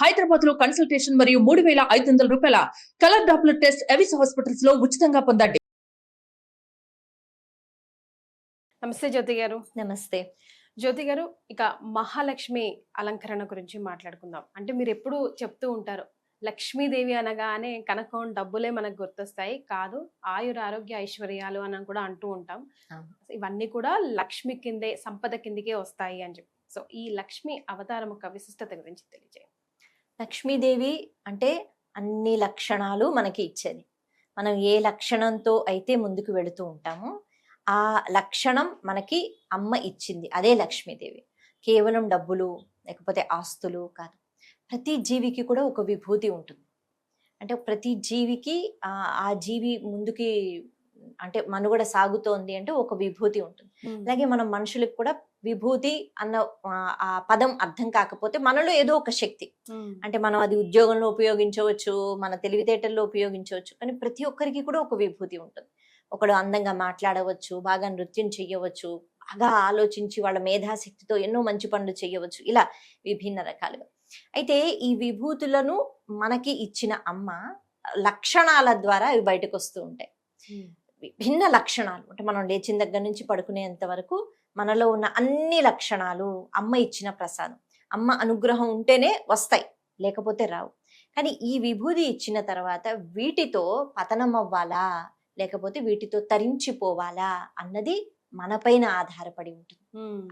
హైదరాబాద్ లో కన్సల్టేషన్ మరియు 3,500 రూపాయల colour Doppler test Avis hospitals లో ఉచితంగా పొందండి. నమస్తే జ్యోతి గారు. నమస్తే జ్యోతి గారు, ఇక మహాలక్ష్మి అలంకరణ గురించి మాట్లాడుకుందాం. అంటే మీరు ఎప్పుడు చెప్తూ ఉంటారు, లక్ష్మీదేవి అనగానే కనకం డబ్బులే మనకు గుర్తొస్తాయి, కాదు ఆయుర ఆరోగ్య ఐశ్వర్యాలు అని కూడా అంటూ ఉంటాం. ఇవన్నీ కూడా లక్ష్మి కిందే, సంపద కిందికే వస్తాయి అని చెప్పి. సో ఈ లక్ష్మి అవతారం యొక్క విశిష్టత గురించి తెలియజేయండి. లక్ష్మీదేవి అంటే అన్ని లక్షణాలు మనకి ఇచ్చేది. మనం ఏ లక్షణంతో అయితే ముందుకు వెళుతూ ఉంటామో ఆ లక్షణం మనకి అమ్మ ఇచ్చింది, అదే లక్ష్మీదేవి. కేవలం డబ్బులు లేకపోతే ఆస్తులు కాదు, ప్రతి జీవికి కూడా ఒక విభూతి ఉంటుంది. అంటే ప్రతి జీవికి ఆ జీవి ముందుకి అంటే మనుగడ సాగుతోంది అంటే ఒక విభూతి ఉంటుంది. అలాగే మనం మనుషులకు కూడా విభూతి అన్న ఆ పదం అర్థం కాకపోతే మనలో ఏదో ఒక శక్తి, అంటే మనం అది ఉద్యోగంలో ఉపయోగించవచ్చు, మన తెలివితేటల్లో ఉపయోగించవచ్చు, కానీ ప్రతి ఒక్కరికి కూడా ఒక విభూతి ఉంటుంది. ఒకడు అందంగా మాట్లాడవచ్చు, బాగా నృత్యం చెయ్యవచ్చు, బాగా ఆలోచించి వాళ్ళ మేధాశక్తితో ఎన్నో మంచి పనులు చేయవచ్చు, ఇలా విభిన్న రకాలుగా. అయితే ఈ విభూతులను మనకి ఇచ్చిన అమ్మ లక్షణాల ద్వారా అవి బయటకు వస్తూ ఉంటాయి. విభిన్న లక్షణాలు, అంటే మనం లేచిన దగ్గర నుంచి పడుకునేంత వరకు మనలో ఉన్న అన్ని లక్షణాలు అమ్మ ఇచ్చిన ప్రసాదం. అమ్మ అనుగ్రహం ఉంటేనే వస్తాయి, లేకపోతే రావు. కానీ ఈ విభూతి ఇచ్చిన తర్వాత వీటితో పతనం అవ్వాలా లేకపోతే వీటితో తరించిపోవాలా అన్నది మనపైన ఆధారపడి ఉంటుంది.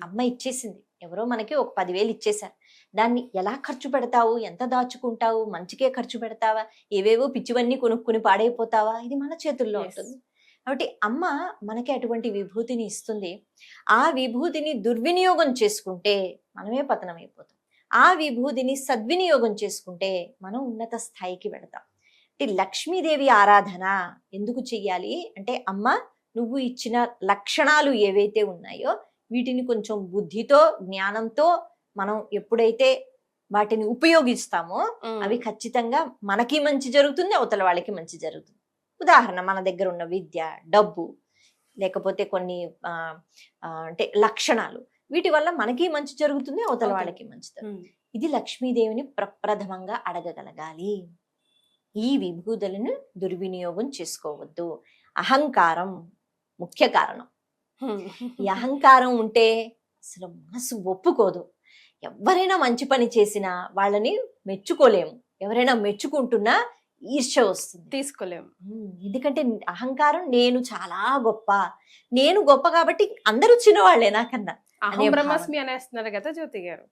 అమ్మ ఇచ్చేసింది, ఎవరో మనకి ఒక 10,000 ఇచ్చేశారు, దాన్ని ఎలా ఖర్చు పెడతావు, ఎంత దాచుకుంటావు, మంచికే ఖర్చు పెడతావా, ఏవేవో పిచ్చివన్నీ కొనుక్కుని పాడైపోతావా, ఇది మన చేతుల్లో ఉంటుంది. కాబట్టి అమ్మ మనకి అటువంటి విభూతిని ఇస్తుంది. ఆ విభూతిని దుర్వినియోగం చేసుకుంటే మనమే పతనమైపోతాం. ఆ విభూతిని సద్వినియోగం చేసుకుంటే మనం ఉన్నత స్థాయికి వెళతాం. అంటే లక్ష్మీదేవి ఆరాధన ఎందుకు చెయ్యాలి అంటే, అమ్మ నువ్వు ఇచ్చిన లక్షణాలు ఏవైతే ఉన్నాయో వీటిని కొంచెం బుద్ధితో, జ్ఞానంతో మనం ఎప్పుడైతే వాటిని ఉపయోగిస్తామో అవి ఖచ్చితంగా మనకి మంచి జరుగుతుంది, అవతల వాళ్ళకి మంచి జరుగుతుంది. ఉదాహరణ, మన దగ్గర ఉన్న విద్య, డబ్బు, లేకపోతే కొన్ని అంటే లక్షణాలు, వీటి వల్ల మనకి మంచి జరుగుతుంది, అవతల వాళ్ళకి మంచి జరుగుతుంది. ఇది లక్ష్మీదేవిని ప్రప్రథమంగా అడగగలగాలి. ఈ విభూతులను దుర్వినియోగం చేసుకోవద్దు. అహంకారం ముఖ్య కారణం. ఈ అహంకారం ఉంటే అసలు మనసు ఒప్పుకోదు. ఎవరైనా మంచి పని చేసినా వాళ్ళని మెచ్చుకోలేము, ఎవరైనా మెచ్చుకుంటున్నా ఈర్ష్య వస్తుంది, తీసుకోలేము. ఎందుకంటే అహంకారం నేను చాలా గొప్ప, నేను గొప్ప కాబట్టి అందరూ చిన్నవాళ్లే నాకన్నా. అహం బ్రహ్మాస్మి అనేస్తున్నారు కదా జ్యోతి గారు.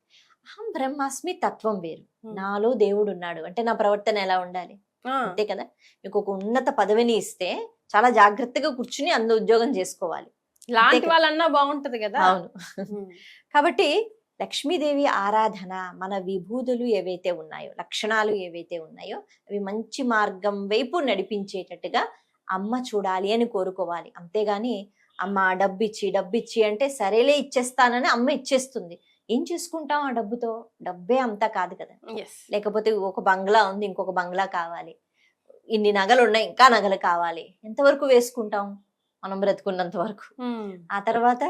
అహం బ్రహ్మాస్మి తత్వం వేరు, నాలో దేవుడు ఉన్నాడు అంటే నా ప్రవర్తన ఎలా ఉండాలి, అంతే కదా. మీకు ఒక ఉన్నత పదవిని ఇస్తే చాలా జాగ్రత్తగా కూర్చుని అందులో ఉద్యోగం చేసుకోవాలి, లాంటి వాళ్ళన్నా బాగుంటది కదా. అవును. కాబట్టి లక్ష్మీదేవి ఆరాధన, మన విభూతులు ఏవైతే ఉన్నాయో, లక్షణాలు ఏవైతే ఉన్నాయో అవి మంచి మార్గం వైపు నడిపించేటట్టుగా అమ్మ చూడాలి అని కోరుకోవాలి. అంతేగాని అమ్మ డబ్బిచ్చి అంటే సరేలే ఇచ్చేస్తానని అమ్మ ఇచ్చేస్తుంది. ఏం చేసుకుంటాం ఆ డబ్బుతో? డబ్బే అంతా కాదు కదా. లేకపోతే ఒక బంగ్లా ఉంది, ఇంకొక బంగ్లా కావాలి, ఇన్ని నగలు ఉన్నాయి, ఇంకా నగలు కావాలి, ఎంతవరకు వేసుకుంటాం మనం బ్రతుకున్నంత వరకు. ఆ తర్వాత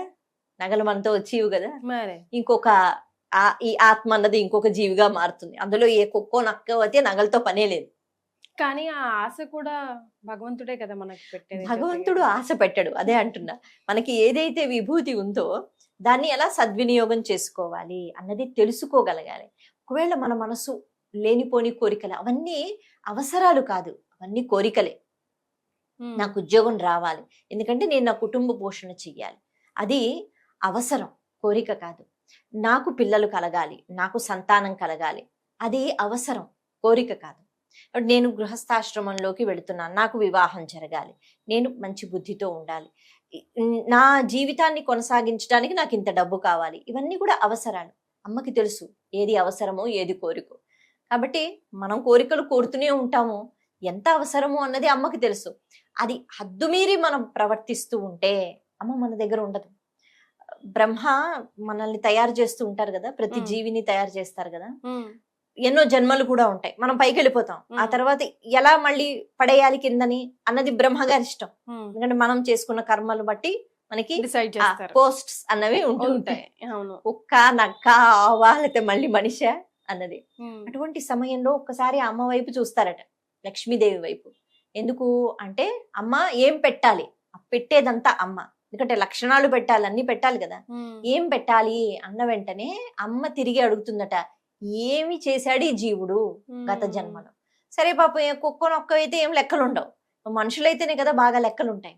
నగలు మనతో వచ్చేవి కదా, ఇంకొక ఈ ఆత్మ అన్నది ఇంకొక జీవిగా మారుతుంది, అందులో ఏ కుక్కో నక్కో అయితే నగలతో పనే లేదు. కానీ ఆ ఆశ కూడా భగవంతుడే కదా మనకి పెట్టేది. భగవంతుడు ఆశ పెట్టడు, అదే అంటున్నా. మనకి ఏదైతే విభూతి ఉందో దాన్ని ఎలా సద్వినియోగం చేసుకోవాలి అన్నది తెలుసుకోగలగాలి. ఒకవేళ మన మనసు లేనిపోని కోరికలు, అవన్నీ అవసరాలు కాదు, అవన్నీ కోరికలే. నాకు ఉద్యోగం రావాలి ఎందుకంటే నేను నా కుటుంబ పోషణ చెయ్యాలి, అది అవసరం, కోరిక కాదు. నాకు పిల్లలు కలగాలి, నాకు సంతానం కలగాలి, అది అవసరం, కోరిక కాదు. నేను గృహస్థాశ్రమంలోకి వెళుతున్నాను, నాకు వివాహం జరగాలి, నేను మంచి బుద్ధితో ఉండాలి, నా జీవితాన్ని కొనసాగించడానికి నాకు ఇంత డబ్బు కావాలి, ఇవన్నీ కూడా అవసరాలు. అమ్మకి తెలుసు ఏది అవసరమో ఏది కోరికో. కాబట్టి మనం కోరికలు కోరుతూనే ఉంటాము, ఎంత అవసరమో అన్నది అమ్మకి తెలుసు. అది హద్దుమీరి మనం ప్రవర్తిస్తూ ఉంటే అమ్మ మన దగ్గర ఉండదు. బ్రహ్మ మనల్ని తయారు చేస్తూ ఉంటారు కదా, ప్రతి జీవిని తయారు చేస్తారు కదా, ఎన్నో జన్మలు కూడా ఉంటాయి, మనం పైకి వెళ్ళిపోతాం. ఆ తర్వాత ఎలా మళ్ళీ పడేయాలి కిందని అన్నది బ్రహ్మగారి ఇష్టం. ఎందుకంటే మనం చేసుకున్న కర్మలు బట్టి మనకి పోస్ట్స్ అన్నవి ఉంటుంటాయి. కుక్క, నక్క, ఆవా, లేకపోతే మళ్ళీ మనిషి, అన్నది. అటువంటి సమయంలో ఒక్కసారి అమ్మ వైపు చూస్తారట, లక్ష్మీదేవి వైపు. ఎందుకు అంటే అమ్మ ఏం పెట్టాలి, పెట్టేదంతా అమ్మ. ఎందుకంటే లక్షణాలు పెట్టాలి, అన్ని పెట్టాలి కదా. ఏం పెట్టాలి అన్న వెంటనే అమ్మ తిరిగి అడుగుతుందట, ఏమి చేశాడు ఈ జీవుడు గత జన్మలో. సరే పాపం కుక్కనొక్క అయితే ఏం లెక్కలు ఉండవు, మనుషులైతేనే కదా బాగా లెక్కలు ఉంటాయి.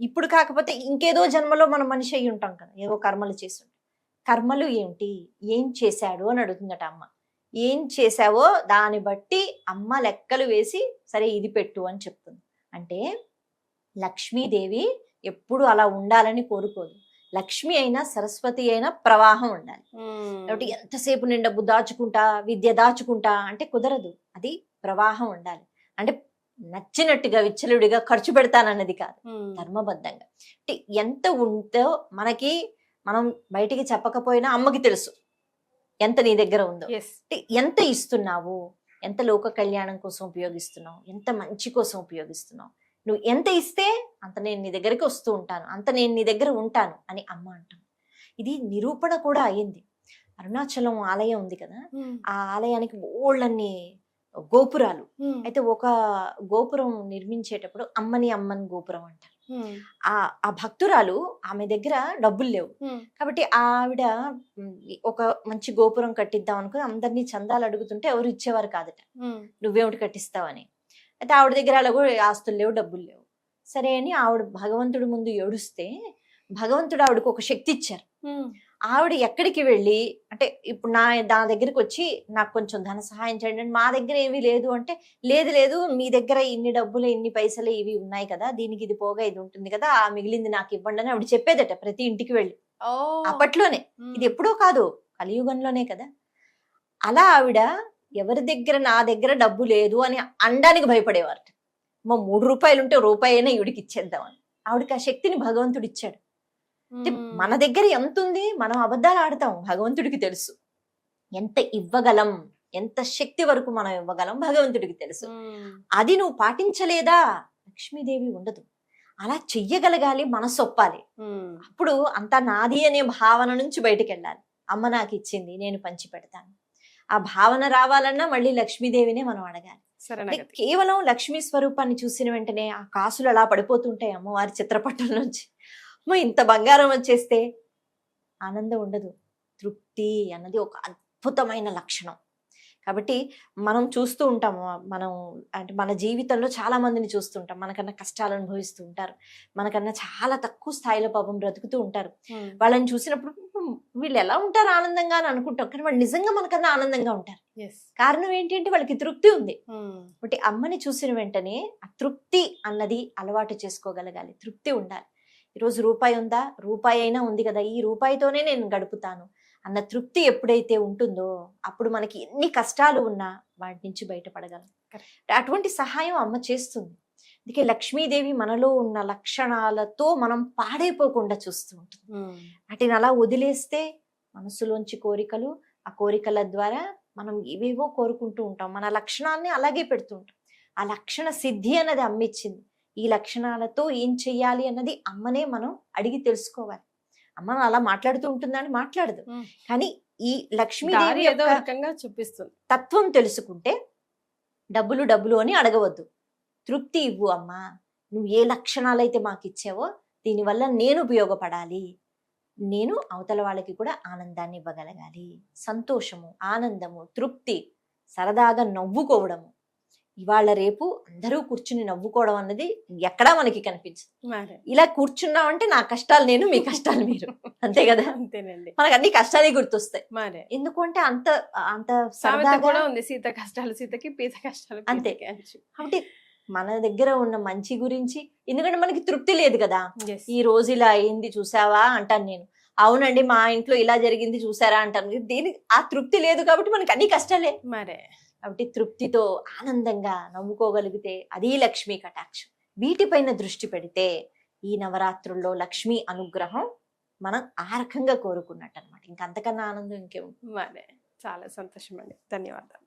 ఇప్పుడు కాకపోతే ఇంకేదో జన్మలో మనం మనిషి అయి ఉంటాం కదా, ఏవో కర్మలు చేసి ఉంటాం. కర్మలు ఏమిటి, ఏం చేశాడు అని అడుగుతుందట అమ్మ. ఏం చేశావో దాన్ని బట్టి అమ్మ లెక్కలు వేసి సరే ఇది పెట్టు అని చెప్తుంది. అంటే లక్ష్మీదేవి ఎప్పుడు అలా ఉండాలని కోరుకోదు. లక్ష్మి అయినా సరస్వతి అయినా ప్రవాహం ఉండాలి. కాబట్టి ఎంతసేపు నేను డబ్బు దాచుకుంటా, విద్య దాచుకుంటా అంటే కుదరదు. అది ప్రవాహం ఉండాలి. అంటే నచ్చినట్టుగా విచ్చలుడిగా ఖర్చు పెడతానన్నది కాదు, ధర్మబద్ధంగా. అంటే ఎంత ఉందో మనకి, మనం బయటికి చెప్పకపోయినా అమ్మకి తెలుసు ఎంత నీ దగ్గర ఉందో. ఎంత ఇస్తున్నావు, ఎంత లోక కళ్యాణం కోసం ఉపయోగిస్తున్నావు, ఎంత మంచి కోసం ఉపయోగిస్తున్నావు. నువ్వు ఎంత ఇస్తే అంత నేను నీ దగ్గరికి వస్తూ ఉంటాను, అంత నేను నీ దగ్గర ఉంటాను అని అమ్మ అంటాం. ఇది నిరూపణ కూడా అయింది. అరుణాచలం ఆలయం ఉంది కదా, ఆ ఆలయానికి బోళ్ళన్ని గోపురాలు. అయితే ఒక గోపురం నిర్మించేటప్పుడు అమ్మని గోపురం అంటారు. ఆ భక్తురాలు, ఆమె దగ్గర డబ్బులు లేవు కాబట్టి ఆవిడ ఒక మంచి గోపురం కట్టిద్దాం అనుకుని అందరినీ చందాలు అడుగుతుంటే ఎవరు ఇచ్చేవారు కాదట, నువ్వేమిటి కట్టిస్తావని. అయితే ఆవిడ దగ్గర అలాగూ ఆస్తులు లేవు, డబ్బులు లేవు. సరే అని ఆవిడ భగవంతుడి ముందు ఏడుస్తే భగవంతుడు ఆవిడకు ఒక శక్తి ఇచ్చారు. ఆవిడ ఎక్కడికి వెళ్ళి అంటే ఇప్పుడు నా దగ్గరికి వచ్చి నాకు కొంచెం ధన సహాయం చేయండి అంటే, మా దగ్గర ఏమీ లేదు అంటే, లేదు మీ దగ్గర ఇన్ని డబ్బులు ఇన్ని పైసలు ఇవి ఉన్నాయి కదా, దీనికి ఇది పోగా ఇది ఉంటుంది కదా, ఆ మిగిలింది నాకు ఇవ్వండి అని ఆవిడ చెప్పేదట ప్రతి ఇంటికి వెళ్ళి. అప్పట్లోనే, ఇది ఎప్పుడో కాదు, కలియుగంలోనే కదా. అలా ఆవిడ ఎవరి దగ్గర నా దగ్గర డబ్బు లేదు అని అనడానికి భయపడేవారట. మా 3 రూపాయలు ఉంటే రూపాయి అయినా ఈవిడికి ఇచ్చేద్దామని. ఆవిడకి ఆ శక్తిని భగవంతుడు ఇచ్చాడు. మన దగ్గర ఎంత ఉంది, మనం అబద్ధాలు ఆడతాం, భగవంతుడికి తెలుసు ఎంత ఇవ్వగలం, ఎంత శక్తి వరకు మనం ఇవ్వగలం భగవంతుడికి తెలుసు. అది నువ్వు పాటించలేదా లక్ష్మీదేవి ఉండదు. అలా చెయ్యగలగాలి, మనసు ఒప్పాలి. అప్పుడు అంతా నాది అనే భావన నుంచి బయటికి వెళ్ళాలి. అమ్మ నాకు ఇచ్చింది, నేను పంచి పెడతాను. ఆ భావన రావాలన్నా మళ్ళీ లక్ష్మీదేవినే మనం అడగాలి. కేవలం లక్ష్మీ స్వరూపాన్ని చూసిన వెంటనే ఆ కాసులు అలా పడిపోతుంటాయి అమ్మవారి చిత్రపటం నుంచి. ఇంత బంగారం వచ్చేస్తే ఆనందం ఉండదు. తృప్తి అన్నది ఒక అద్భుతమైన లక్షణం. కాబట్టి మనం చూస్తూ ఉంటాము, మనం అంటే మన జీవితంలో చాలా మందిని చూస్తుంటాం, మనకన్నా కష్టాలు అనుభవిస్తూ ఉంటారు, మనకన్నా చాలా తక్కువ స్థాయిలో పాపం బ్రతుకుతూ ఉంటారు. వాళ్ళని చూసినప్పుడు వీళ్ళు ఎలా ఉంటారు ఆనందంగా అని అనుకుంటాం, కానీ వాళ్ళు నిజంగా మనకన్నా ఆనందంగా ఉంటారు. కారణం ఏంటంటే వాళ్ళకి తృప్తి ఉంది. కాబట్టి అమ్మని చూసిన వెంటనే ఆ తృప్తి అన్నది అలవాటు చేసుకోగలగాలి, తృప్తి ఉండాలి. ఈరోజు రూపాయి ఉందా, రూపాయి అయినా ఉంది కదా, ఈ రూపాయితోనే నేను గడుపుతాను అన్న తృప్తి ఎప్పుడైతే ఉంటుందో అప్పుడు మనకి ఎన్ని కష్టాలు ఉన్నా వాటి నుంచి బయటపడగలం. అటువంటి సహాయం అమ్మ చేస్తుంది. అందుకే లక్ష్మీదేవి మనలో ఉన్న లక్షణాలతో మనం పాడైపోకుండా చూస్తూ ఉంటుంది. వాటిని అలా వదిలేస్తే మనసులోంచి కోరికలు, ఆ కోరికల ద్వారా మనం ఏవేవో కోరుకుంటూ ఉంటాం, మన లక్షణాన్ని అలాగే పెడుతూ ఉంటాం. ఆ లక్షణ సిద్ధి అన్నది అమ్మ ఇచ్చింది. ఈ లక్షణాలతో ఏం చెయ్యాలి అన్నది అమ్మనే మనం అడిగి తెలుసుకోవాలి. అమ్మ అలా మాట్లాడుతూ ఉంటుందని మాట్లాడదు, కానీ ఈ లక్ష్మీదేవి చూపిస్తుంది తత్వం తెలుసుకుంటే డబ్బులు అని అడగవద్దు. తృప్తి ఇవ్వు అమ్మా, నువ్వు ఏ లక్షణాలైతే మాకు ఇచ్చావో దీనివల్ల నేను ఉపయోగపడాలి, నేను అవతల వాళ్ళకి కూడా ఆనందాన్ని ఇవ్వగలగాలి. సంతోషము, ఆనందము, తృప్తి, సరదాగా నవ్వుకోవడము. ఇవాళ రేపు అందరూ కూర్చుని నవ్వుకోవడం అన్నది ఎక్కడా మనకి కనిపించదు. ఇలా కూర్చున్నామంటే నా కష్టాలు నేను, మీ కష్టాలు మీరు, అంతే కదా. అంతేనండి, మనకు అన్ని కష్టాలే గుర్తొస్తాయి. ఎందుకంటే అంత సరదాగా ఉంది, సీత కష్టాలు సీతకి, పీత కష్టాలు అంతే. కాబట్టి మన దగ్గర ఉన్న మంచి గురించి, ఎందుకంటే మనకి తృప్తి లేదు కదా. ఈ రోజు ఇలా అయింది చూసావా అంటాను నేను, అవునండి మా ఇంట్లో ఇలా జరిగింది చూసారా అంటాను. దీనికి ఆ తృప్తి లేదు కాబట్టి మనకి అన్ని కష్టాలే. మరే కాబట్టి తృప్తితో ఆనందంగా నవ్వుకోగలిగితే అది లక్ష్మీ కటాక్షం. వీటిపైన దృష్టి పెడితే ఈ నవరాత్రుల్లో లక్ష్మీ అనుగ్రహం మనం ఆ రకంగా కోరుకున్నట్టు అనమాట. ఇంకంతకన్నా ఆనందం ఇంకేముంది. చాలా సంతోషం అండి, ధన్యవాదాలు.